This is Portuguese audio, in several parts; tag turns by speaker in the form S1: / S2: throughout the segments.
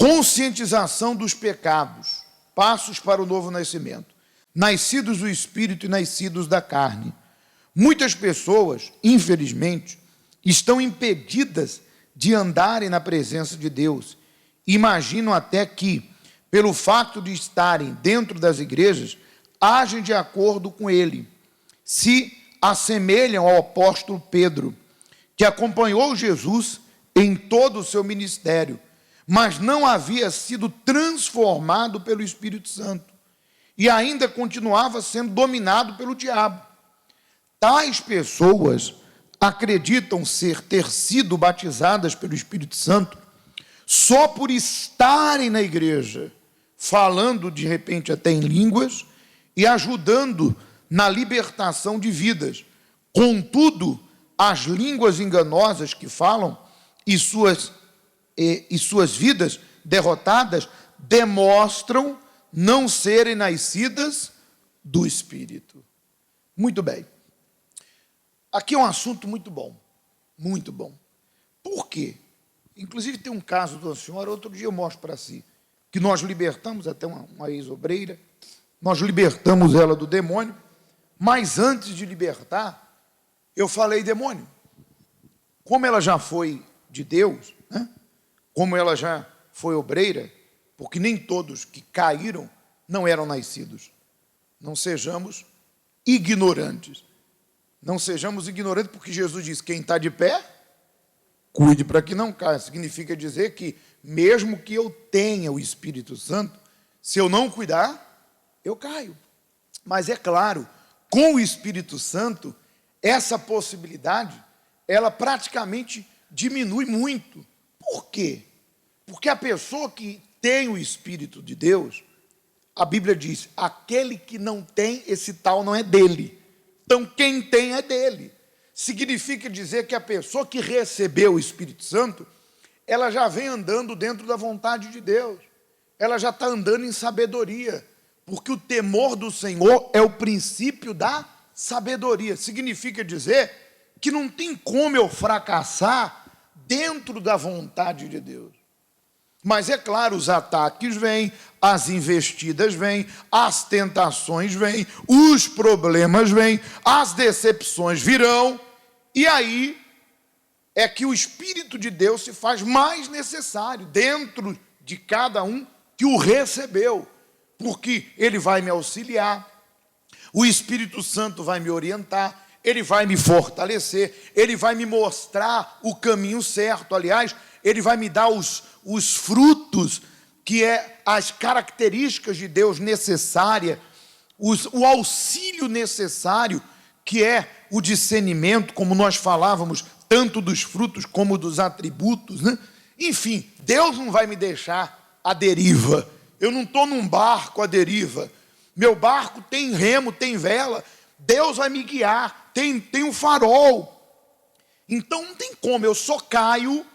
S1: conscientização dos pecados, passos para o novo nascimento, nascidos do Espírito e nascidos da carne. Muitas pessoas, infelizmente, estão impedidas de andarem na presença de Deus. Imaginam até que, pelo fato de estarem dentro das igrejas, agem de acordo com ele. Se assemelham ao apóstolo Pedro, que acompanhou Jesus em todo o seu ministério, mas não havia sido transformado pelo Espírito Santo e ainda continuava sendo dominado pelo diabo. Tais pessoas acreditam ter sido batizadas pelo Espírito Santo só por estarem na igreja, falando de repente até em línguas e ajudando na libertação de vidas. Contudo, as línguas enganosas que falam e suas vidas derrotadas demonstram não serem nascidas do Espírito. Muito bem. Aqui é um assunto muito bom, muito bom. Por quê? Inclusive tem um caso de uma senhora, outro dia eu mostro para si, que nós libertamos, até uma ex-obreira, nós libertamos ela do demônio, mas antes de libertar, eu falei, demônio, como ela já foi de Deus, né? Como ela já foi obreira, porque nem todos que caíram não eram nascidos. Não sejamos ignorantes. Não sejamos ignorantes, porque Jesus diz, quem está de pé, cuide para que não caia. Significa dizer que, mesmo que eu tenha o Espírito Santo, se eu não cuidar, eu caio. Mas é claro, com o Espírito Santo, essa possibilidade, ela praticamente diminui muito. Por quê? Porque a pessoa que tem o Espírito de Deus, a Bíblia diz, aquele que não tem, esse tal não é dele. Então, quem tem é dele. Significa dizer que a pessoa que recebeu o Espírito Santo, ela já vem andando dentro da vontade de Deus. Ela já está andando em sabedoria. Porque o temor do Senhor é o princípio da sabedoria. Significa dizer que não tem como eu fracassar dentro da vontade de Deus. Mas é claro, os ataques vêm, as investidas vêm, as tentações vêm, os problemas vêm, as decepções virão, e aí é que o Espírito de Deus se faz mais necessário dentro de cada um que o recebeu, porque ele vai me auxiliar, o Espírito Santo vai me orientar, ele vai me fortalecer, ele vai me mostrar o caminho certo, aliás, ele vai me dar os frutos, que é as características de Deus necessárias, o auxílio necessário, que é o discernimento, como nós falávamos, tanto dos frutos como dos atributos, né? Enfim, Deus não vai me deixar à deriva. Eu não estou num barco à deriva. Meu barco tem remo, tem vela. Deus vai me guiar, tem um farol. Então não tem como, eu só caio.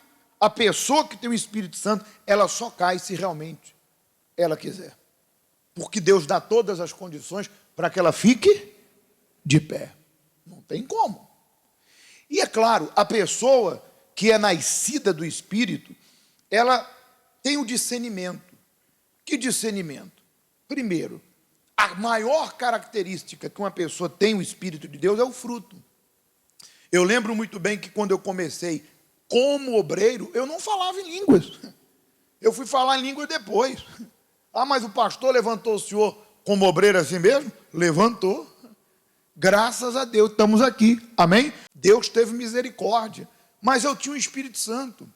S1: A pessoa que tem o Espírito Santo, ela só cai se realmente ela quiser. Porque Deus dá todas as condições para que ela fique de pé. Não tem como. E é claro, a pessoa que é nascida do Espírito, ela tem o discernimento. Que discernimento? Primeiro, a maior característica que uma pessoa tem o Espírito de Deus é o fruto. Eu lembro muito bem que quando eu comecei como obreiro, eu não falava em línguas. Eu fui falar em línguas depois. Ah, mas o pastor levantou o senhor como obreiro assim mesmo? Levantou. Graças a Deus, estamos aqui. Amém? Deus teve misericórdia. Mas eu tinha o Espírito Santo.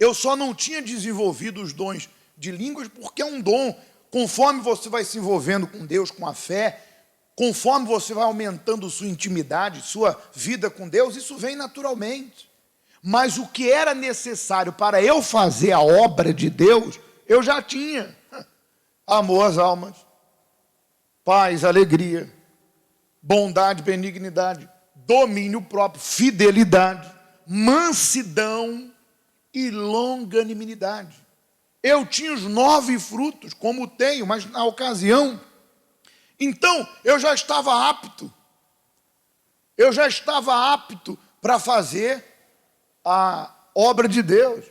S1: Eu só não tinha desenvolvido os dons de línguas porque é um dom. Conforme você vai se envolvendo com Deus, com a fé, conforme você vai aumentando sua intimidade, sua vida com Deus, isso vem naturalmente. Mas o que era necessário para eu fazer a obra de Deus, eu já tinha. Amor às almas, paz, alegria, bondade, benignidade, domínio próprio, fidelidade, mansidão e longanimidade. Eu tinha os 9 frutos, como tenho, mas na ocasião, então eu já estava apto. Eu já estava apto para fazer a obra de Deus.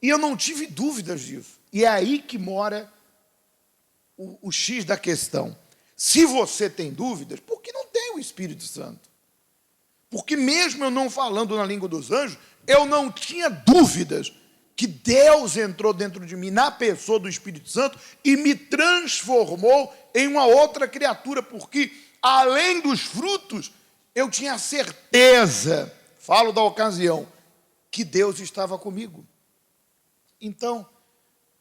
S1: E eu não tive dúvidas disso. E é aí que mora o X da questão. Se você tem dúvidas, porque não tem o Espírito Santo. Porque mesmo eu não falando na língua dos anjos, eu não tinha dúvidas que Deus entrou dentro de mim, na pessoa do Espírito Santo, e me transformou em uma outra criatura, porque, além dos frutos, eu tinha certeza, falo da ocasião, que Deus estava comigo. Então,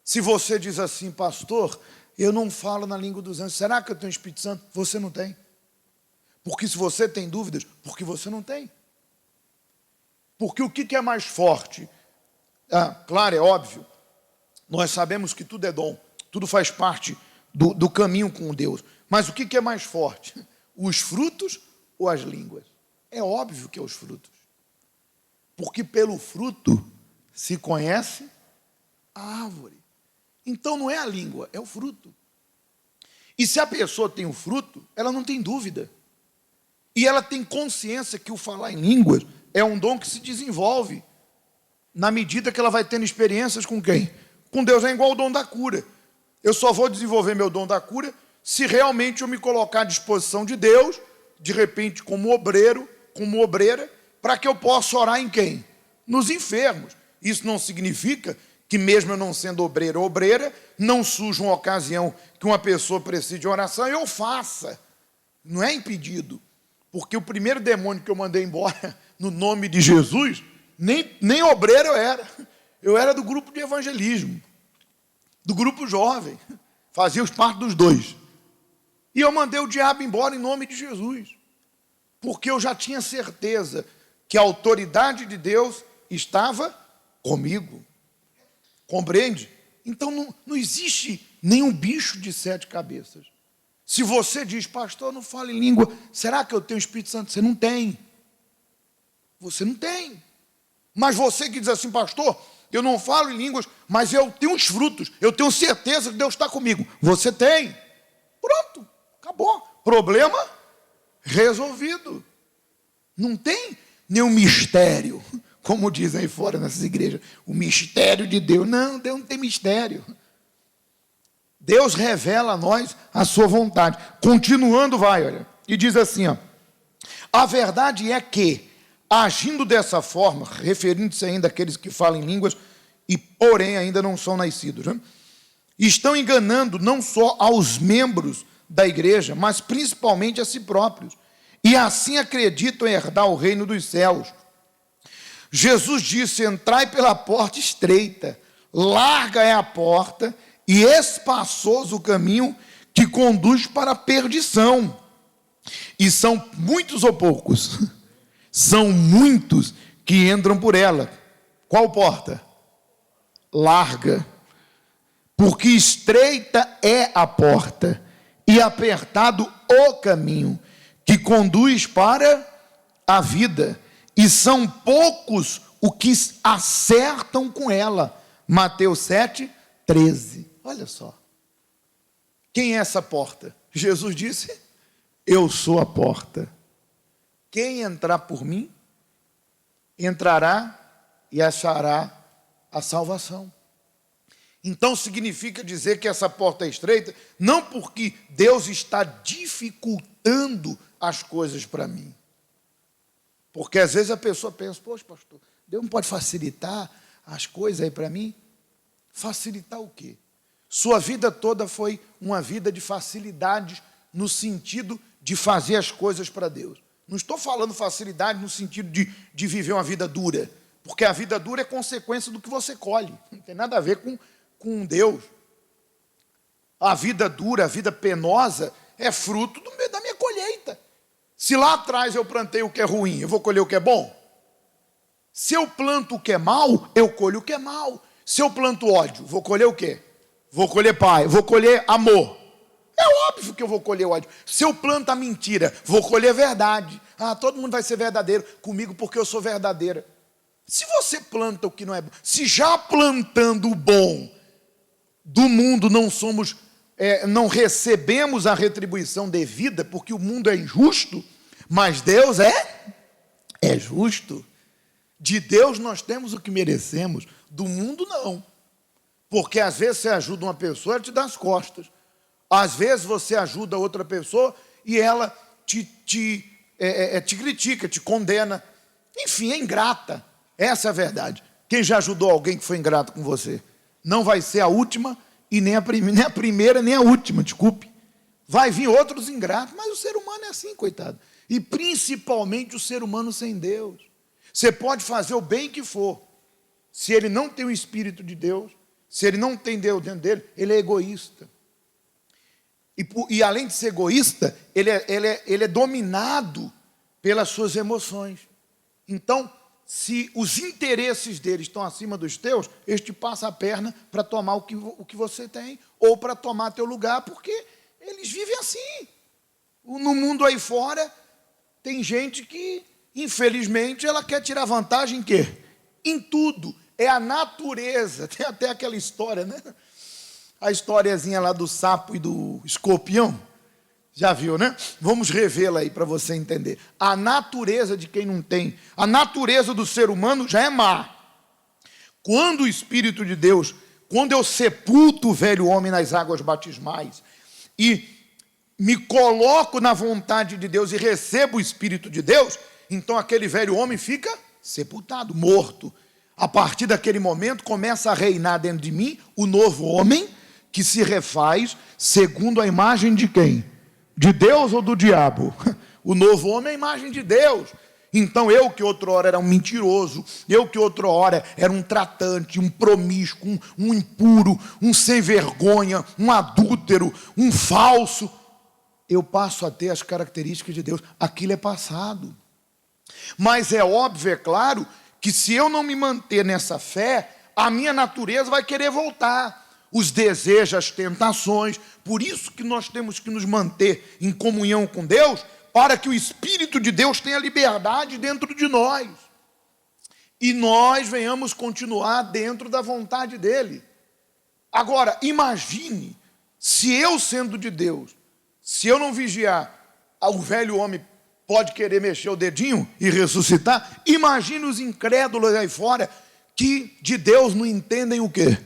S1: se você diz assim, pastor, eu não falo na língua dos anjos, será que eu tenho o Espírito Santo? Você não tem. Porque se você tem dúvidas, porque você não tem. Porque o que é mais forte? Claro, é óbvio, nós sabemos que tudo é dom, tudo faz parte do caminho com Deus. Mas o que é mais forte? Os frutos ou as línguas? É óbvio que é os frutos. Porque pelo fruto se conhece a árvore. Então não é a língua, é o fruto. E se a pessoa tem o fruto, ela não tem dúvida. E ela tem consciência que o falar em línguas é um dom que se desenvolve na medida que ela vai tendo experiências com quem? Com Deus. É igual o dom da cura. Eu só vou desenvolver meu dom da cura se realmente eu me colocar à disposição de Deus, de repente como obreiro, como obreira, para que eu possa orar em quem? Nos enfermos. Isso não significa que mesmo eu não sendo obreiro ou obreira, não surja uma ocasião que uma pessoa precise de oração e eu faça. Não é impedido. Porque o primeiro demônio que eu mandei embora no nome de Jesus, nem obreiro eu era. Eu era do grupo de evangelismo, do grupo jovem. Fazia parte dos dois. E eu mandei o diabo embora em nome de Jesus. Porque eu já tinha certeza que a autoridade de Deus estava comigo. Compreende? Então não existe nenhum bicho de 7 cabeças. Se você diz, pastor, eu não falo em língua, será que eu tenho o Espírito Santo? Você não tem. Você não tem. Mas você que diz assim, pastor, eu não falo em línguas, mas eu tenho os frutos, eu tenho certeza que Deus está comigo. Você tem. Pronto, acabou. Problema resolvido. Não tem nenhum mistério, como dizem aí fora nessas igrejas, o mistério de Deus. Não, Deus não tem mistério. Deus revela a nós a sua vontade. Continuando, vai, olha, e diz assim, ó, a verdade é que, agindo dessa forma, referindo-se ainda àqueles que falam em línguas, e porém ainda não são nascidos, né? Estão enganando não só aos membros da igreja, mas principalmente a si próprios, e assim acreditam em herdar o reino dos céus. Jesus disse, entrai pela porta estreita, larga é a porta, e espaçoso o caminho que conduz para a perdição. E são muitos ou poucos? São muitos que entram por ela. Qual porta? Larga. Porque estreita é a porta e apertado o caminho que conduz para a vida. E são poucos os que acertam com ela. Mateus 7:13. Olha só. Quem é essa porta? Jesus disse, eu sou a porta. Quem entrar por mim, entrará e achará a salvação. Então significa dizer que essa porta é estreita, não porque Deus está dificultando as coisas para mim. Porque às vezes a pessoa pensa, poxa, pastor, Deus não pode facilitar as coisas aí para mim? Facilitar o quê? Sua vida toda foi uma vida de facilidades no sentido de fazer as coisas para Deus. Não estou falando facilidade no sentido de viver uma vida dura, porque a vida dura é consequência do que você colhe, não tem nada a ver com Deus. A vida dura, a vida penosa é fruto da minha colheita. Se lá atrás eu plantei o que é ruim, eu vou colher o que é bom? Se eu planto o que é mal, eu colho o que é mal. Se eu planto ódio, vou colher o quê? Vou colher paz, vou colher amor. É óbvio que eu vou colher ódio. Se eu planto a mentira, vou colher verdade. Todo mundo vai ser verdadeiro comigo porque eu sou verdadeira. Se você planta o que não é bom, se já plantando o bom do mundo não recebemos a retribuição devida, porque o mundo é injusto, mas Deus é justo. De Deus nós temos o que merecemos, do mundo não. Porque às vezes você ajuda uma pessoa, ela te dá as costas. Às vezes você ajuda outra pessoa e ela te critica, te condena. Enfim, é ingrata. Essa é a verdade. Quem já ajudou alguém que foi ingrato com você? Não vai ser a última e nem a primeira, nem a última, desculpe. Vai vir outros ingratos, mas o ser humano é assim, coitado. E principalmente o ser humano sem Deus. Você pode fazer o bem que for. Se ele não tem o Espírito de Deus, se ele não tem Deus dentro dele, ele é egoísta. E além de ser egoísta, ele é dominado pelas suas emoções. Então, se os interesses dele estão acima dos teus, eles te passam a perna para tomar o que você tem, ou para tomar teu lugar, porque eles vivem assim. No mundo aí fora, tem gente que, infelizmente, ela quer tirar vantagem em quê? Em tudo. É a natureza. Tem até aquela história, né? A historiazinha lá do sapo e do escorpião. Já viu, né? Vamos revê-la aí para você entender. A natureza de quem não tem. A natureza do ser humano já é má. Quando o Espírito de Deus, quando eu sepulto o velho homem nas águas batismais e me coloco na vontade de Deus e recebo o Espírito de Deus, então aquele velho homem fica sepultado, morto. A partir daquele momento começa a reinar dentro de mim o novo homem que se refaz segundo a imagem de quem? De Deus ou do diabo? O novo homem é a imagem de Deus. Então eu que outrora era um mentiroso, eu que outrora era um tratante, um promíscuo, um impuro, um sem vergonha, um adúltero, um falso, eu passo a ter as características de Deus. Aquilo é passado. Mas é óbvio, é claro, que se eu não me manter nessa fé, a minha natureza vai querer voltar. Os desejos, as tentações. Por isso que nós temos que nos manter em comunhão com Deus, para que o Espírito de Deus tenha liberdade dentro de nós. E nós venhamos continuar dentro da vontade dEle. Agora, imagine, se eu sendo de Deus, se eu não vigiar, o velho homem pode querer mexer o dedinho e ressuscitar. Imagine os incrédulos aí fora, que de Deus não entendem o quê?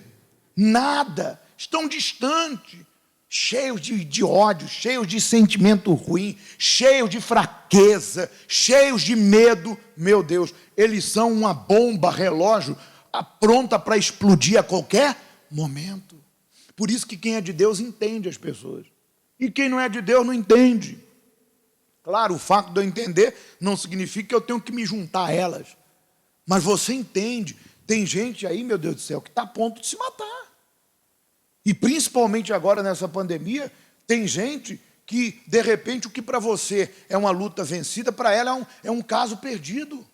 S1: Nada, estão distantes, cheios de ódio, cheios de sentimento ruim, cheios de fraqueza, cheios de medo. Meu Deus, eles são uma bomba relógio pronta para explodir a qualquer momento. Por isso que quem é de Deus entende as pessoas, e quem não é de Deus não entende. Claro, o fato de eu entender não significa que eu tenho que me juntar a elas, mas você entende. Tem gente aí, meu Deus do céu, que está a ponto de se matar. E principalmente agora nessa pandemia, tem gente que, de repente, o que para você é uma luta vencida, para ela é um caso perdido.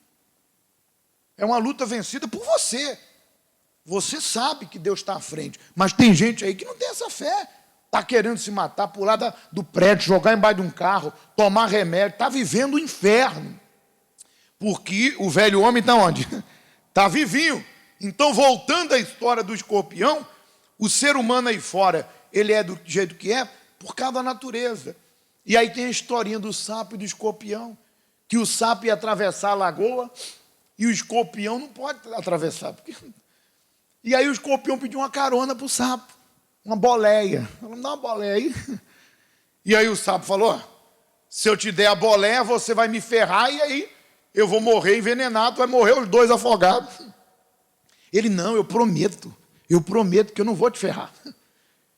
S1: É uma luta vencida por você. Você sabe que Deus está à frente, mas tem gente aí que não tem essa fé. Está querendo se matar, pular do prédio, jogar embaixo de um carro, tomar remédio, está vivendo o inferno. Porque o velho homem está onde? Está vivinho. Então, voltando à história do escorpião, o ser humano aí fora, ele é do jeito que é, por causa da natureza. E aí tem a historinha do sapo e do escorpião, que o sapo ia atravessar a lagoa, e o escorpião não pode atravessar. E aí o escorpião pediu uma carona para o sapo, uma boleia. Falou, me dá uma boleia aí. E aí o sapo falou, se eu te der a boleia, você vai me ferrar, e aí eu vou morrer envenenado, vai morrer os dois afogados. Ele, não, eu prometo que eu não vou te ferrar.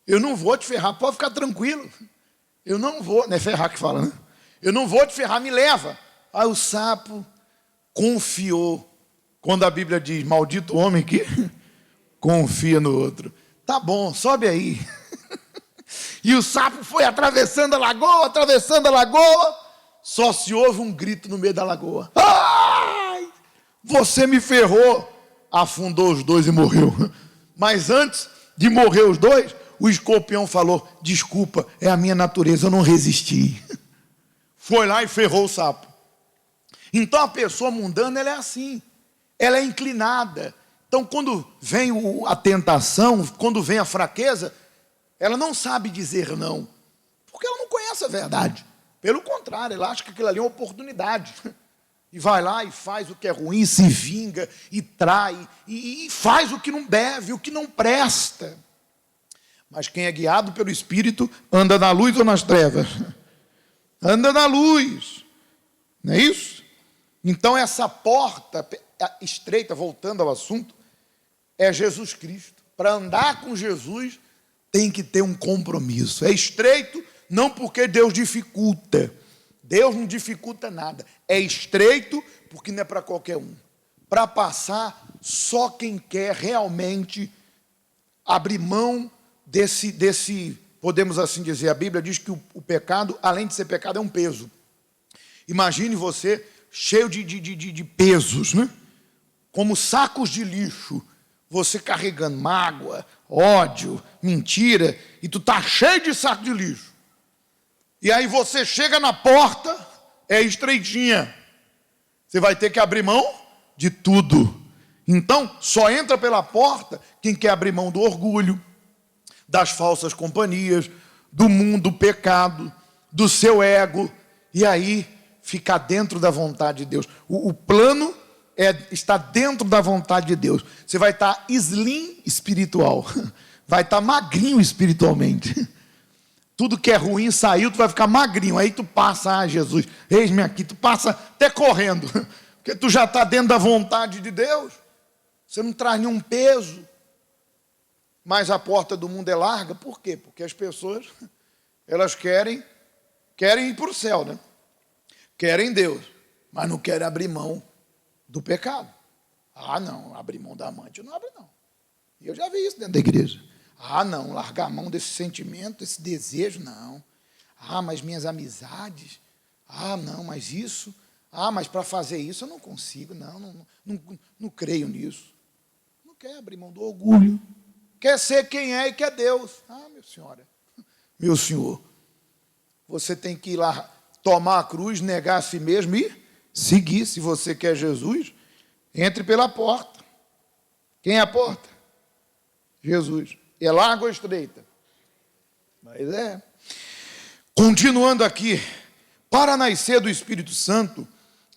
S1: Eu não vou te ferrar, pode ficar tranquilo. Eu não vou, não é ferrar que fala, né? Eu não vou te ferrar, me leva. Aí o sapo confiou. Quando a Bíblia diz, maldito homem que confia no outro. Tá bom, sobe aí. E o sapo foi atravessando a lagoa, só se ouve um grito no meio da lagoa. Ai, você me ferrou. Afundou os dois e morreu. Mas antes de morrer os dois, o escorpião falou, desculpa, é a minha natureza, eu não resisti. Foi lá e ferrou o sapo. Então a pessoa mundana, ela é assim, ela é inclinada. Então quando vem a tentação, quando vem a fraqueza, ela não sabe dizer não, porque ela não conhece a verdade. Pelo contrário, ela acha que aquilo ali é uma oportunidade. e vai lá e faz o que é ruim, se vinga, e trai, e faz o que não deve, o que não presta. Mas quem é guiado pelo Espírito anda na luz ou nas trevas? Anda na luz, não é isso? Então essa porta estreita, voltando ao assunto, é Jesus Cristo. Para andar com Jesus, tem que ter um compromisso. É estreito, não porque Deus dificulta. Deus não dificulta nada. É estreito, porque não é para qualquer um. Para passar, só quem quer realmente abrir mão desse, podemos assim dizer, a Bíblia diz que o pecado, além de ser pecado, é um peso. Imagine você cheio de pesos, né? Como sacos de lixo, você carregando mágoa, ódio, mentira, e tu tá cheio de saco de lixo. E aí você chega na porta, é estreitinha. Você vai ter que abrir mão de tudo. Então, só entra pela porta quem quer abrir mão do orgulho, das falsas companhias, do mundo, do pecado, do seu ego, e aí ficar dentro da vontade de Deus. O plano está dentro da vontade de Deus. Você vai estar slim espiritual, vai estar magrinho espiritualmente. Tudo que é ruim saiu, tu vai ficar magrinho. Aí tu passa, Jesus, eis-me aqui, tu passa até correndo, porque tu já está dentro da vontade de Deus. Você não traz nenhum peso. Mas a porta do mundo é larga, por quê? Porque as pessoas, elas querem ir para o céu, né? Querem Deus, mas não querem abrir mão do pecado. Ah, não, abrir mão da amante, não abre não. E eu já vi isso dentro da igreja. Ah, não, largar a mão desse sentimento, desse desejo, não. Ah, mas minhas amizades. Ah, não, mas isso. Ah, mas para fazer isso eu não consigo, não creio nisso. Não quer abrir mão do orgulho. Quer ser quem é e quer Deus. Ah, minha senhora, meu senhor, você tem que ir lá tomar a cruz, negar a si mesmo e seguir. Se você quer Jesus, entre pela porta. Quem é a porta? Jesus. É larga ou estreita? Mas é. Continuando aqui, para nascer do Espírito Santo,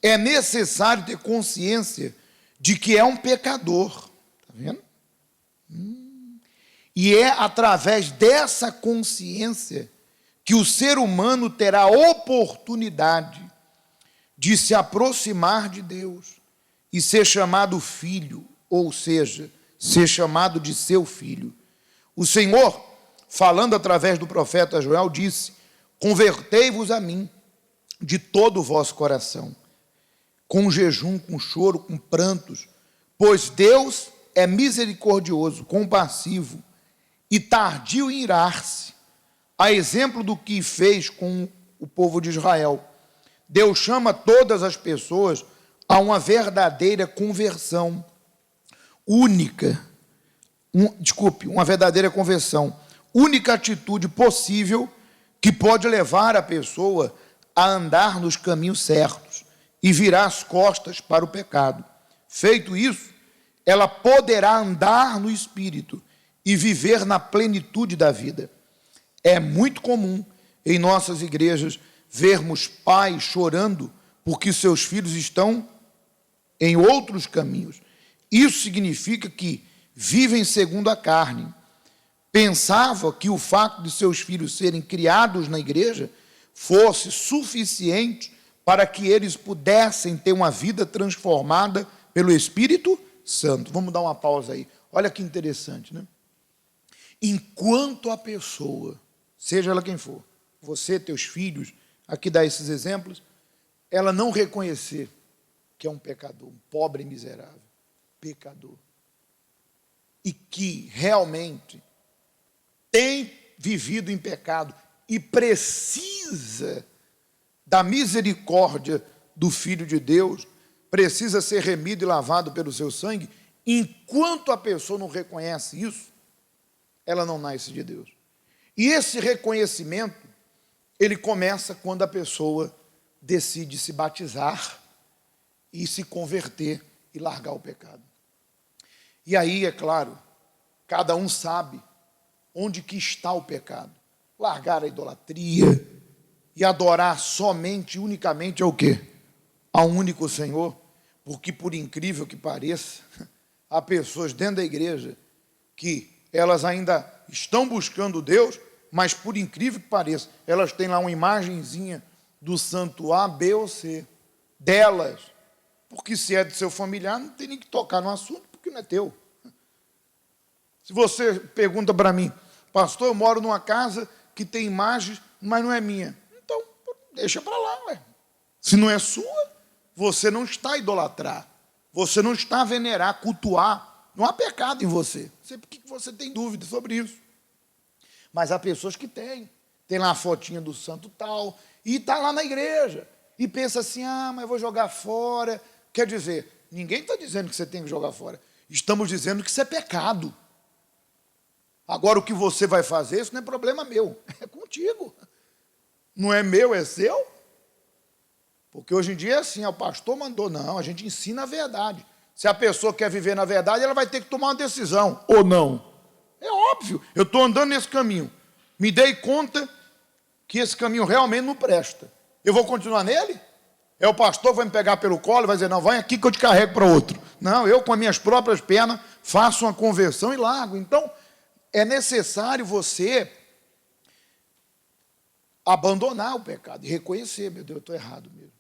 S1: é necessário ter consciência de que é um pecador. Está vendo? E é através dessa consciência que o ser humano terá oportunidade de se aproximar de Deus e ser chamado filho, ou seja, ser chamado de seu filho. O Senhor, falando através do profeta Joel, disse: convertei-vos a mim de todo o vosso coração, com jejum, com choro, com prantos, pois Deus é misericordioso, compassivo e tardio em irar-se, a exemplo do que fez com o povo de Israel. Deus chama todas as pessoas a uma verdadeira conversão uma verdadeira conversão, única atitude possível que pode levar a pessoa a andar nos caminhos certos e virar as costas para o pecado. Feito isso, ela poderá andar no Espírito e viver na plenitude da vida. É muito comum em nossas igrejas vermos pais chorando porque seus filhos estão em outros caminhos. Isso significa que vivem segundo a carne. Pensava que o fato de seus filhos serem criados na igreja fosse suficiente para que eles pudessem ter uma vida transformada pelo Espírito Santo. Vamos dar uma pausa aí. Olha que interessante, né? Enquanto a pessoa, seja ela quem for, você, teus filhos, aqui dá esses exemplos, ela não reconhecer que é um pecador, um pobre e miserável, pecador, e que realmente tem vivido em pecado e precisa da misericórdia do Filho de Deus, precisa ser remido e lavado pelo seu sangue, enquanto a pessoa não reconhece isso, ela não nasce de Deus. E esse reconhecimento, ele começa quando a pessoa decide se batizar e se converter e largar o pecado. E aí, é claro, cada um sabe onde que está o pecado. Largar a idolatria e adorar somente, unicamente ao quê? ao único Senhor, porque, por incrível que pareça, há pessoas dentro da igreja que elas ainda estão buscando Deus, mas, por incrível que pareça, elas têm lá uma imagenzinha do santo A, B ou C, delas, porque se é do seu familiar, não tem nem que tocar no assunto, porque não é teu. Se você pergunta para mim, pastor, eu moro numa casa que tem imagens, mas não é minha. Então, deixa para lá, ué. Se não é sua, você não está a idolatrar, você não está a venerar, cultuar, não há pecado em você. Não sei por que você tem dúvida sobre isso. Mas há pessoas que têm. Tem lá a fotinha do santo tal, e está lá na igreja, e pensa assim, mas eu vou jogar fora. Quer dizer, ninguém está dizendo que você tem que jogar fora. Estamos dizendo que isso é pecado. Agora, o que você vai fazer, isso não é problema meu, é contigo. Não é meu, é seu. Porque hoje em dia é assim, o pastor mandou. Não, a gente ensina a verdade. Se a pessoa quer viver na verdade, ela vai ter que tomar uma decisão, ou não. É óbvio, eu estou andando nesse caminho. Me dei conta que esse caminho realmente não presta. Eu vou continuar nele? É o pastor que vai me pegar pelo colo e vai dizer, não, vai aqui que eu te carrego para outro. Não, eu com as minhas próprias pernas faço uma conversão e largo. Então, é necessário você abandonar o pecado e reconhecer, meu Deus, eu estou errado mesmo.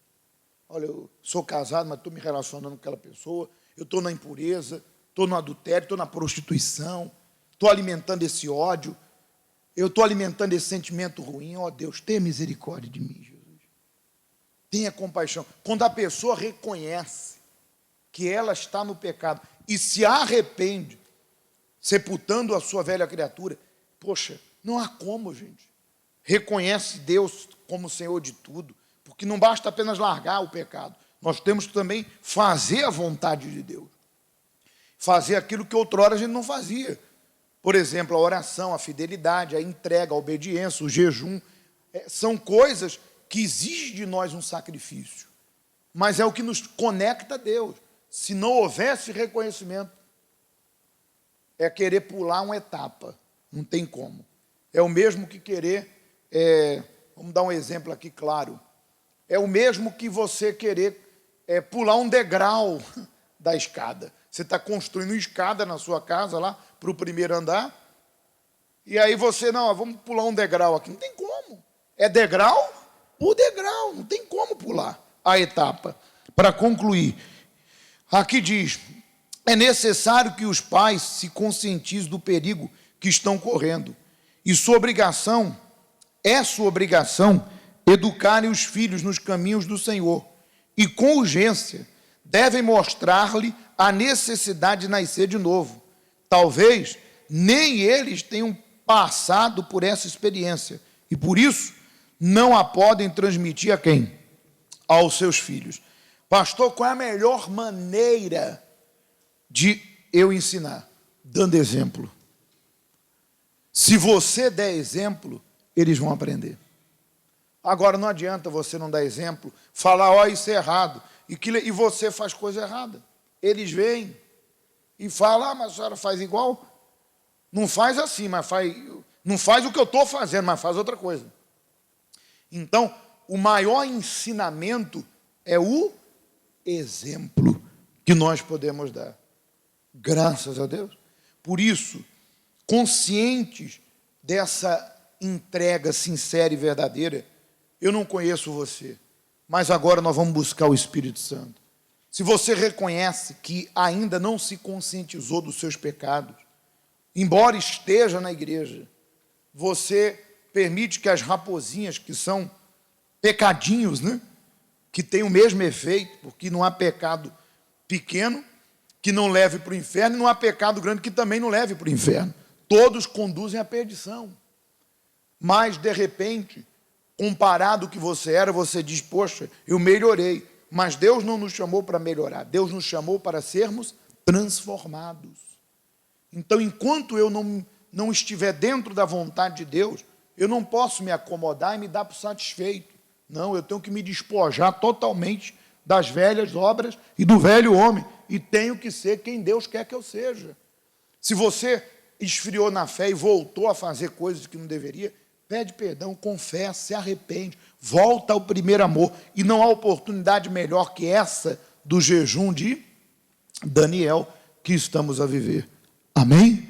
S1: Olha, eu sou casado, mas estou me relacionando com aquela pessoa, eu estou na impureza, estou no adultério, estou na prostituição, estou alimentando esse ódio, eu estou alimentando esse sentimento ruim. Ó Deus, tenha misericórdia de mim, Jesus. Tenha compaixão. Quando a pessoa reconhece que ela está no pecado e se arrepende, sepultando a sua velha criatura, poxa, não há como, gente. Reconhece Deus como Senhor de tudo, porque não basta apenas largar o pecado, nós temos que também fazer a vontade de Deus, fazer aquilo que outrora a gente não fazia. Por exemplo, a oração, a fidelidade, a entrega, a obediência, o jejum, são coisas que exigem de nós um sacrifício, mas é o que nos conecta a Deus. Se não houvesse reconhecimento, é querer pular uma etapa, não tem como. É o mesmo que querer, vamos dar um exemplo aqui claro, é o mesmo que você querer pular um degrau da escada. Você está construindo uma escada na sua casa lá, para o primeiro andar, e aí você, não, vamos pular um degrau aqui. Não tem como. É degrau por degrau, não tem como pular a etapa. Para concluir, aqui diz, é necessário que os pais se conscientizem do perigo que estão correndo, e sua obrigação, educarem os filhos nos caminhos do Senhor, e com urgência devem mostrar-lhe a necessidade de nascer de novo. Talvez nem eles tenham passado por essa experiência, e por isso não a podem transmitir a quem? Aos seus filhos. Pastor, qual é a melhor maneira de eu ensinar? Dando exemplo. Se você der exemplo, eles vão aprender. Agora, não adianta você não dar exemplo, falar, isso é errado, e você faz coisa errada. Eles veem e falam, mas a senhora faz igual? Não faz assim, mas não faz o que eu estou fazendo, mas faz outra coisa. Então, o maior ensinamento é o exemplo que nós podemos dar. Graças a Deus. Por isso, conscientes dessa entrega sincera e verdadeira, eu não conheço você, mas agora nós vamos buscar o Espírito Santo. Se você reconhece que ainda não se conscientizou dos seus pecados, embora esteja na igreja, você permite que as raposinhas, que são pecadinhos, que têm o mesmo efeito, porque não há pecado pequeno que não leve para o inferno, e não há pecado grande que também não leve para o inferno. Todos conduzem à perdição. Mas, de repente, comparado ao que você era, você diz, poxa, eu melhorei. Mas Deus não nos chamou para melhorar, Deus nos chamou para sermos transformados. Então, enquanto eu não estiver dentro da vontade de Deus, eu não posso me acomodar e me dar por satisfeito. Não, eu tenho que me despojar totalmente das velhas obras e do velho homem, e tenho que ser quem Deus quer que eu seja. Se você esfriou na fé e voltou a fazer coisas que não deveria, pede perdão, confessa, se arrepende, Volta ao primeiro amor. E não há oportunidade melhor que essa do jejum de Daniel que estamos a viver. Amém?